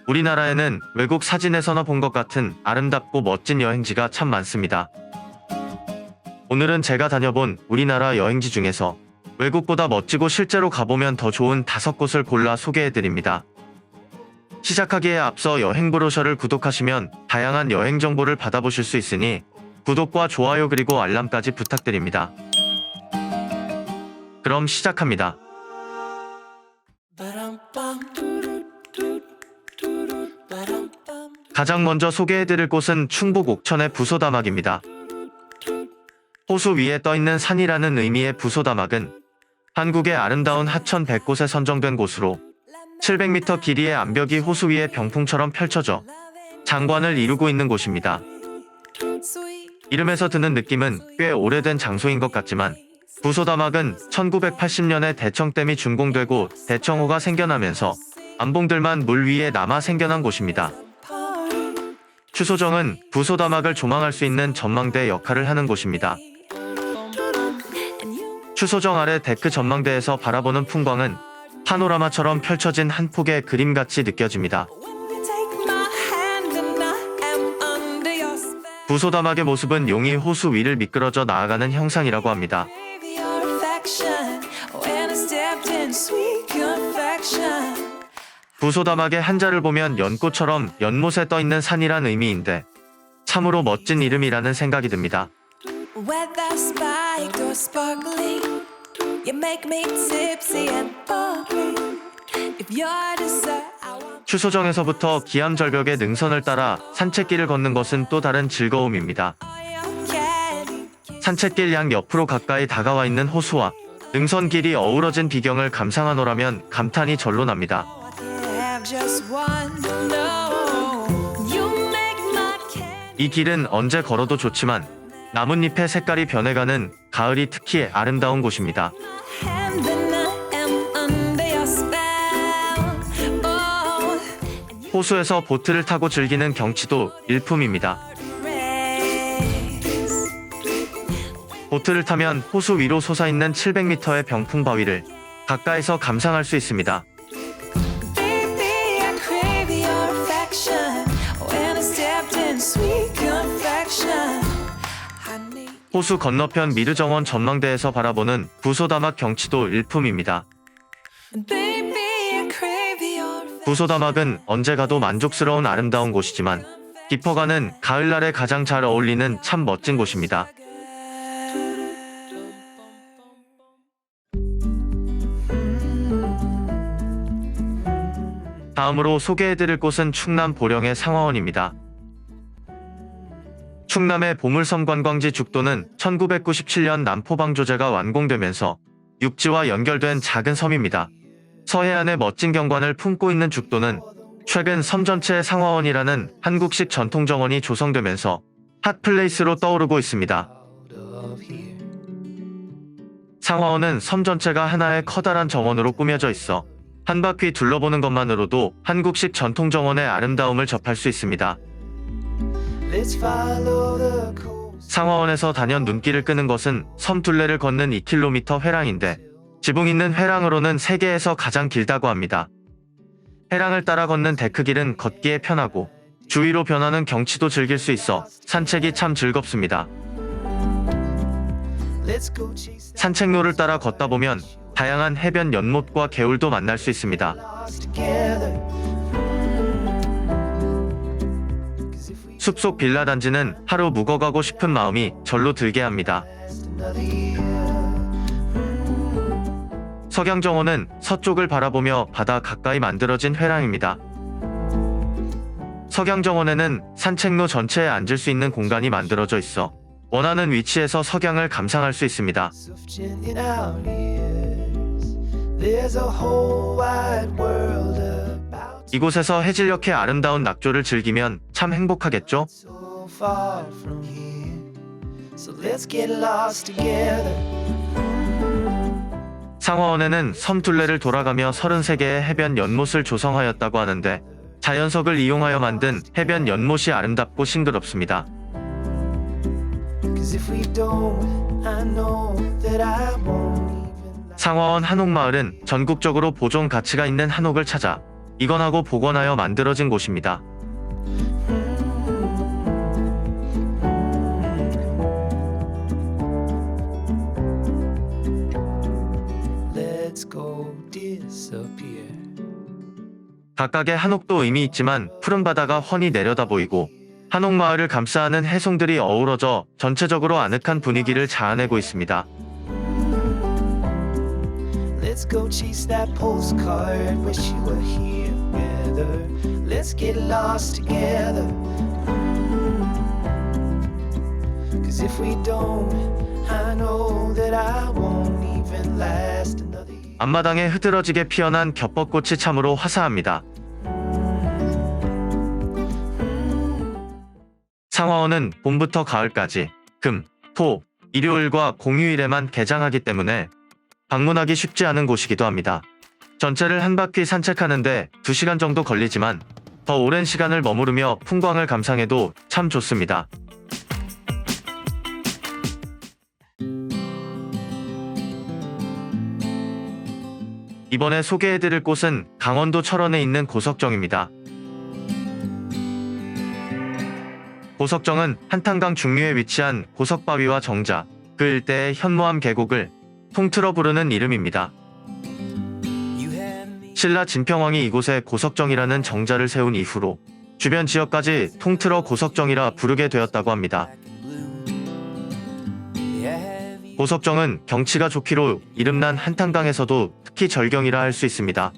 우리나라에는 외국 사진에서나 본 것 같은 아름답고 멋진 여행지가 참 많습니다. 오늘은 제가 다녀본 우리나라 여행지 중에서 외국보다 멋지고 실제로 가보면 더 좋은 5곳을 골라 소개해드립니다. 시작하기에 앞서 여행 브로셔를 구독하시면 다양한 여행 정보를 받아보실 수 있으니 구독과 좋아요 그리고 알람까지 부탁드립니다. 그럼 시작합니다. 가장 먼저 소개해드릴 곳은 충북 옥천의 부소다막입니다. 호수 위에 떠있는 산이라는 의미의 부소다막은 한국의 아름다운 하천 100곳에 선정된 곳으로 700m 길이의 암벽이 호수 위에 병풍처럼 펼쳐져 장관을 이루고 있는 곳입니다. 이름에서 드는 느낌은 꽤 오래된 장소인 것 같지만 부소다막은 1980년에 대청댐이 준공되고 대청호가 생겨나면서 암봉들만 물 위에 남아 생겨난 곳입니다. 추소정은 부소다막을 조망할 수 있는 전망대 역할을 하는 곳입니다. 추소정 아래 데크 전망대에서 바라보는 풍광은 파노라마처럼 펼쳐진 한 폭의 그림같이 느껴집니다. 부소다막의 모습은 용이 호수 위를 미끄러져 나아가는 형상이라고 합니다. 부소다막의 한자를 보면 연꽃처럼 연못에 떠있는 산이란 의미인데 참으로 멋진 이름이라는 생각이 듭니다. 추소정에서부터 기암절벽의 능선을 따라 산책길을 걷는 것은 또 다른 즐거움입니다. 산책길 양 옆으로 가까이 다가와 있는 호수와 능선길이 어우러진 비경을 감상하노라면 감탄이 절로 납니다. 이 길은 언제 걸어도 좋지만 나뭇잎의 색깔이 변해가는 가을이 특히 아름다운 곳입니다. 호수에서 보트를 타고 즐기는 경치도 일품입니다. 보트를 타면 호수 위로 솟아있는 700m의 병풍 바위를 가까이서 감상할 수 있습니다. 호수 건너편 미르정원 전망대에서 바라보는 부소다막 경치도 일품입니다. 부소다막은 언제 가도 만족스러운 아름다운 곳이지만 깊어가는 가을날에 가장 잘 어울리는 참 멋진 곳입니다. 다음으로 소개해드릴 곳은 충남 보령의 상화원입니다. 충남의 보물섬 관광지 죽도는 1997년 남포방조제가 완공되면서 육지와 연결된 작은 섬입니다. 서해안의 멋진 경관을 품고 있는 죽도는 최근 섬 전체에 상화원이라는 한국식 전통정원이 조성되면서 핫플레이스로 떠오르고 있습니다. 상화원은 섬 전체가 하나의 커다란 정원으로 꾸며져 있어 한 바퀴 둘러보는 것만으로도 한국식 전통정원의 아름다움을 접할 수 있습니다. 상화원에서 단연 눈길을 끄는 것은 섬 둘레를 걷는 2km 회랑인데 지붕 있는 회랑으로는 세계에서 가장 길다고 합니다. 회랑을 따라 걷는 데크길은 걷기에 편하고 주위로 변하는 경치도 즐길 수 있어 산책이 참 즐겁습니다. 산책로를 따라 걷다 보면 다양한 해변 연못과 개울도 만날 수 있습니다. 숲속 빌라 단지는 하루 묵어가고 싶은 마음이 절로 들게 합니다. 석양정원은 서쪽을 바라보며 바다 가까이 만들어진 회랑입니다. 석양정원에는 산책로 전체에 앉을 수 있는 공간이 만들어져 있어 원하는 위치에서 석양을 감상할 수 있습니다. 이곳에서 해질녘의 아름다운 낙조를 즐기면 참 행복하겠죠? 상화원에는 섬 둘레를 돌아가며 33개의 해변 연못을 조성하였다고 하는데 자연석을 이용하여 만든 해변 연못이 아름답고 싱그럽습니다. 상화원 한옥마을은 전국적으로 보존 가치가 있는 한옥을 찾아 이건하고 복원하여 만들어진 곳입니다. Let's go disappear. 각각의 한옥도 의미 있지만 푸른 바다가 훤히 내려다 보이고 한옥마을을 감싸는 해송들이 어우러져 전체적으로 아늑한 분위기를 자아내고 있습니다. Let's go chase that postcard. Wish you were here together. Let's get lost together. 'Cause if we don't, I know that I won't even last another year. 앞마당에 흐드러지게 피어난 겹벚꽃이 참으로 화사합니다. 상화원은 봄부터 가을까지 금, 토, 일요일과 공휴일에만 개장하기 때문에 방문하기 쉽지 않은 곳이기도 합니다. 전체를 한 바퀴 산책하는데 2시간 정도 걸리지만 더 오랜 시간을 머무르며 풍광을 감상해도 참 좋습니다. 이번에 소개해드릴 곳은 강원도 철원에 있는 고석정입니다. 고석정은 한탄강 중류에 위치한 고석바위와 정자, 그 일대의 현무암 계곡을 통틀어 부르는 이름입니다. 신라 진평왕이 이곳에 고석정이라는 정자를 세운 이후로 주변 지역까지 통틀어 고석정이라 부르게 되었다고 합니다. 고석정은 경치가 좋기로 이름난 한탄강에서도 특히 절경이라 할 수 있습니다.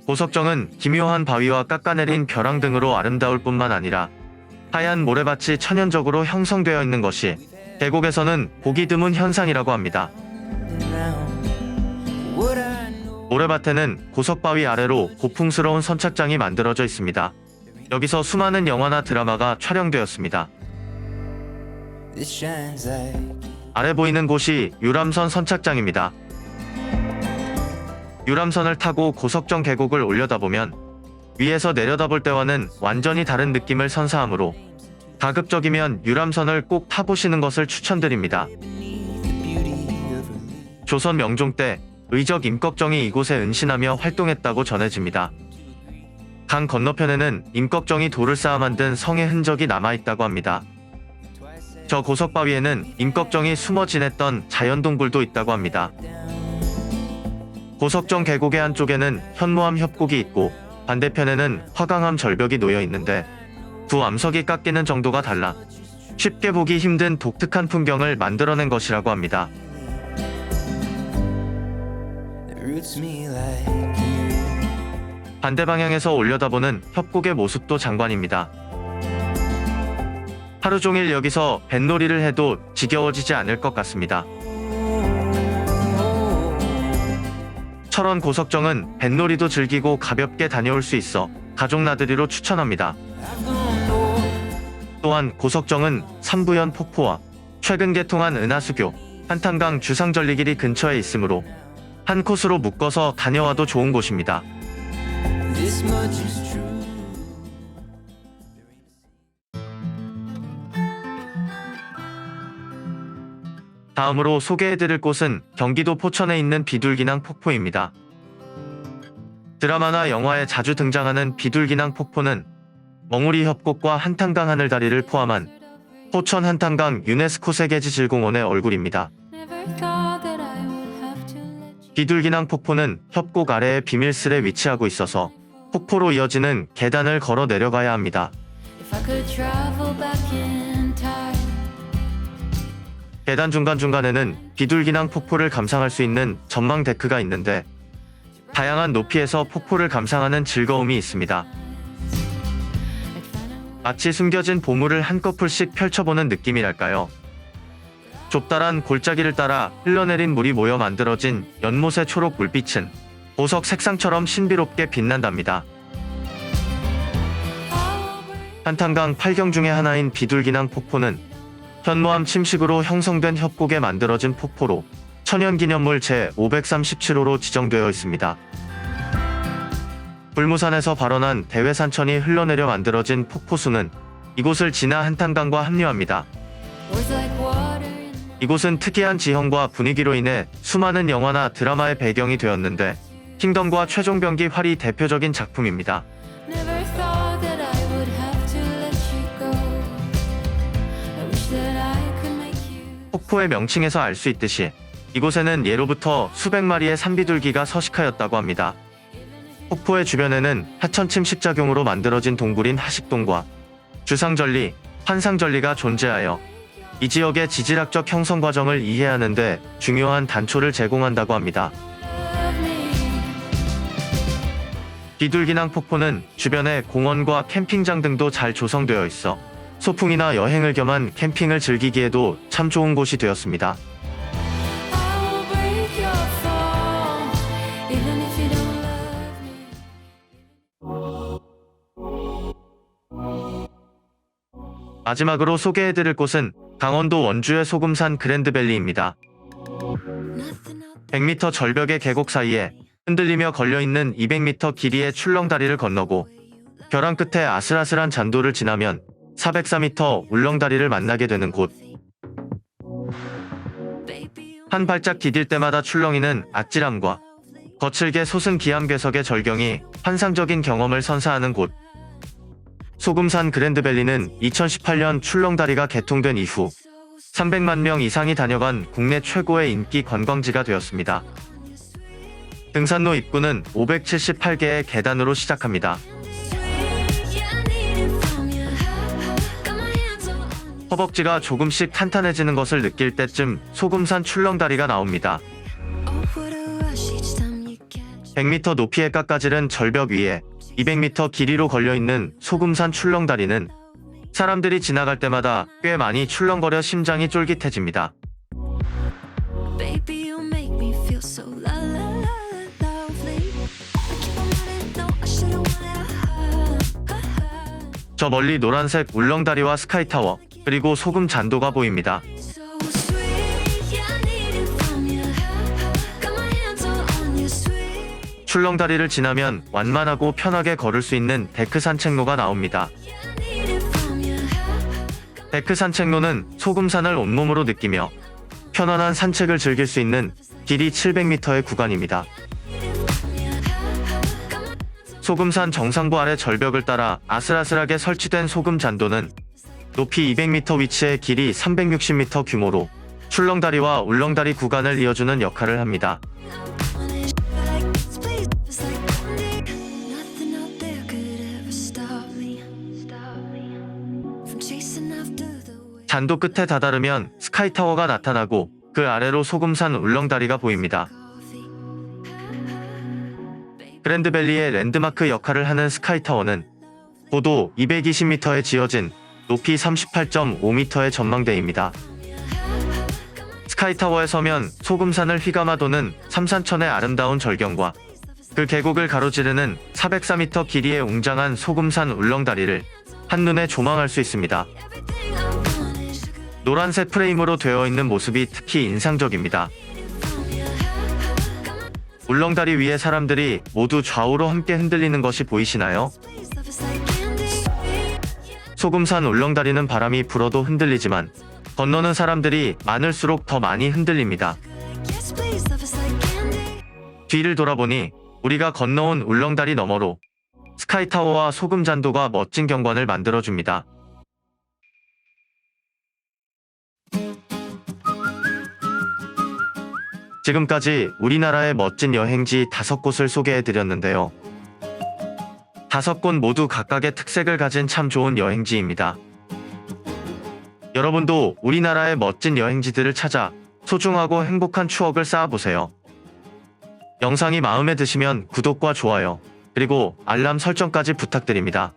고석정은 기묘한 바위와 깎아내린 벼랑 등으로 아름다울 뿐만 아니라 하얀 모래밭이 천연적으로 형성되어 있는 것이 계곡에서는 보기 드문 현상이라고 합니다. 모래밭에는 고석바위 아래로 고풍스러운 선착장이 만들어져 있습니다. 여기서 수많은 영화나 드라마가 촬영되었습니다. 아래 보이는 곳이 유람선 선착장입니다. 유람선을 타고 고석정 계곡을 올려다보면 위에서 내려다볼 때와는 완전히 다른 느낌을 선사하므로 가급적이면 유람선을 꼭 타보시는 것을 추천드립니다. 조선 명종 때 의적 임꺽정이 이곳에 은신하며 활동했다고 전해집니다. 강 건너편에는 임꺽정이 돌을 쌓아 만든 성의 흔적이 남아있다고 합니다. 저 고석바위에는 임꺽정이 숨어 지냈던 자연동굴도 있다고 합니다. 고석정 계곡의 한쪽에는 현무암 협곡이 있고 반대편에는 화강암 절벽이 놓여 있는데 두 암석이 깎이는 정도가 달라 쉽게 보기 힘든 독특한 풍경을 만들어낸 것이라고 합니다. 반대 방향에서 올려다보는 협곡의 모습도 장관입니다. 하루 종일 여기서 뱃놀이를 해도 지겨워지지 않을 것 같습니다. 철원 고석정은 뱃놀이도 즐기고 가볍게 다녀올 수 있어 가족 나들이로 추천합니다. 또한 고석정은 삼부연 폭포와 최근 개통한 은하수교, 한탄강 주상절리길이 근처에 있으므로 한 코스로 묶어서 다녀와도 좋은 곳입니다. 다음으로 소개해드릴 곳은 경기도 포천에 있는 비둘기낭 폭포입니다. 드라마나 영화에 자주 등장하는 비둘기낭 폭포는 멍우리 협곡과 한탄강 하늘다리를 포함한 포천 한탄강 유네스코 세계지질공원의 얼굴입니다. 비둘기낭 폭포는 협곡 아래의 비밀스레 위치하고 있어서 폭포로 이어지는 계단을 걸어 내려가야 합니다. 계단 중간중간에는 비둘기낭 폭포를 감상할 수 있는 전망 데크가 있는데 다양한 높이에서 폭포를 감상하는 즐거움이 있습니다. 마치 숨겨진 보물을 한꺼풀씩 펼쳐보는 느낌이랄까요. 좁다란 골짜기를 따라 흘러내린 물이 모여 만들어진 연못의 초록 물빛은 보석 색상처럼 신비롭게 빛난답니다. 한탄강 8경 중의 하나인 비둘기낭 폭포는 현무암 침식으로 형성된 협곡에 만들어진 폭포로 천연기념물 제537호로 지정되어 있습니다. 불무산에서 발원한 대회산천이 흘러내려 만들어진 폭포수는 이곳을 지나 한탄강과 합류합니다. 이곳은 특이한 지형과 분위기로 인해 수많은 영화나 드라마의 배경이 되었는데 킹덤과 최종병기 활이 대표적인 작품입니다. Never thought that I would have to let you go. I wish that I could make you. 폭포의 명칭에서 알 수 있듯이 이곳에는 예로부터 수백 마리의 산비둘기가 서식하였다고 합니다. 폭포의 주변에는 하천 침식작용으로 만들어진 동굴인 하식동과 주상절리, 환상절리가 존재하여 이 지역의 지질학적 형성 과정을 이해하는 데 중요한 단초를 제공한다고 합니다. Love me. 비둘기낭 폭포는 주변에 공원과 캠핑장 등도 잘 조성되어 있어 소풍이나 여행을 겸한 캠핑을 즐기기에도 참 좋은 곳이 되었습니다. I will break your fall, even if you don't love me. 마지막으로 소개해드릴 곳은 강원도 원주의 소금산 그랜드밸리입니다. 100m 절벽의 계곡 사이에 흔들리며 걸려있는 200m 길이의 출렁다리를 건너고 벼랑 끝에 아슬아슬한 잔도를 지나면 404m 울렁다리를 만나게 되는 곳. 한 발짝 디딜 때마다 출렁이는 아찔함과 거칠게 솟은 기암괴석의 절경이 환상적인 경험을 선사하는 곳. 소금산 그랜드밸리는 2018년 출렁다리가 개통된 이후 300만 명 이상이 다녀간 국내 최고의 인기 관광지가 되었습니다. 등산로 입구는 578개의 계단으로 시작합니다. 허벅지가 조금씩 탄탄해지는 것을 느낄 때쯤 소금산 출렁다리가 나옵니다. 100m 높이의 깎아지른 절벽 위에 200m 길이로 걸려있는 소금산 출렁다리는 사람들이 지나갈 때마다 꽤 많이 출렁거려 심장이 쫄깃해집니다. Baby, you make me feel so la la la lovely. I keep on running, no, I shouldn't want it. 저 멀리 노란색 울렁다리와 스카이타워, 그리고 소금 잔도가 보입니다. So sweet, yeah, I need it from you. Got my hands all on you, sweet. 출렁다리를 지나면 완만하고 편하게 걸을 수 있는 데크 산책로가 나옵니다. Yeah, I need it from you. 데크 산책로는 소금산을 온몸으로 느끼며 편안한 산책을 즐길 수 있는 길이 700m의 구간입니다. 소금산 정상부 아래 절벽을 따라 아슬아슬하게 설치된 소금 잔도는 높이 200m 위치에 길이 360m 규모로 출렁다리와 울렁다리 구간을 이어주는 역할을 합니다. Nothing out there could ever stop me. From chasing after the wind. 잔도 끝에 다다르면 스카이타워가 나타나고 그 아래로 소금산 울렁다리가 보입니다. 그랜드밸리의 랜드마크 역할을 하는 스카이타워는 고도 220m에 지어진 높이 38.5m의 전망대입니다. 스카이타워에 서면 소금산을 휘감아 도는 삼산천의 아름다운 절경과 그 계곡을 가로지르는 404m 길이의 웅장한 소금산 울렁다리를 한눈에 조망할 수 있습니다. Everything I want is sugar. 노란색 프레임으로 되어 있는 모습이 특히 인상적입니다. 울렁다리 위에 사람들이 모두 좌우로 함께 흔들리는 것이 보이시나요? Please, love is like candy. 소금산 울렁다리는 바람이 불어도 흔들리지만 건너는 사람들이 많을수록 더 많이 흔들립니다. Yes, please, love is like candy. 뒤를 돌아보니 우리가 건너온 울렁다리 너머로 스카이타워와 소금잔도가 멋진 경관을 만들어줍니다. 지금까지 우리나라의 멋진 여행지 5곳을 소개해드렸는데요. 5곳 모두 각각의 특색을 가진 참 좋은 여행지입니다. 여러분도 우리나라의 멋진 여행지들을 찾아 소중하고 행복한 추억을 쌓아보세요. 영상이 마음에 드시면 구독과 좋아요, 그리고 알람 설정까지 부탁드립니다.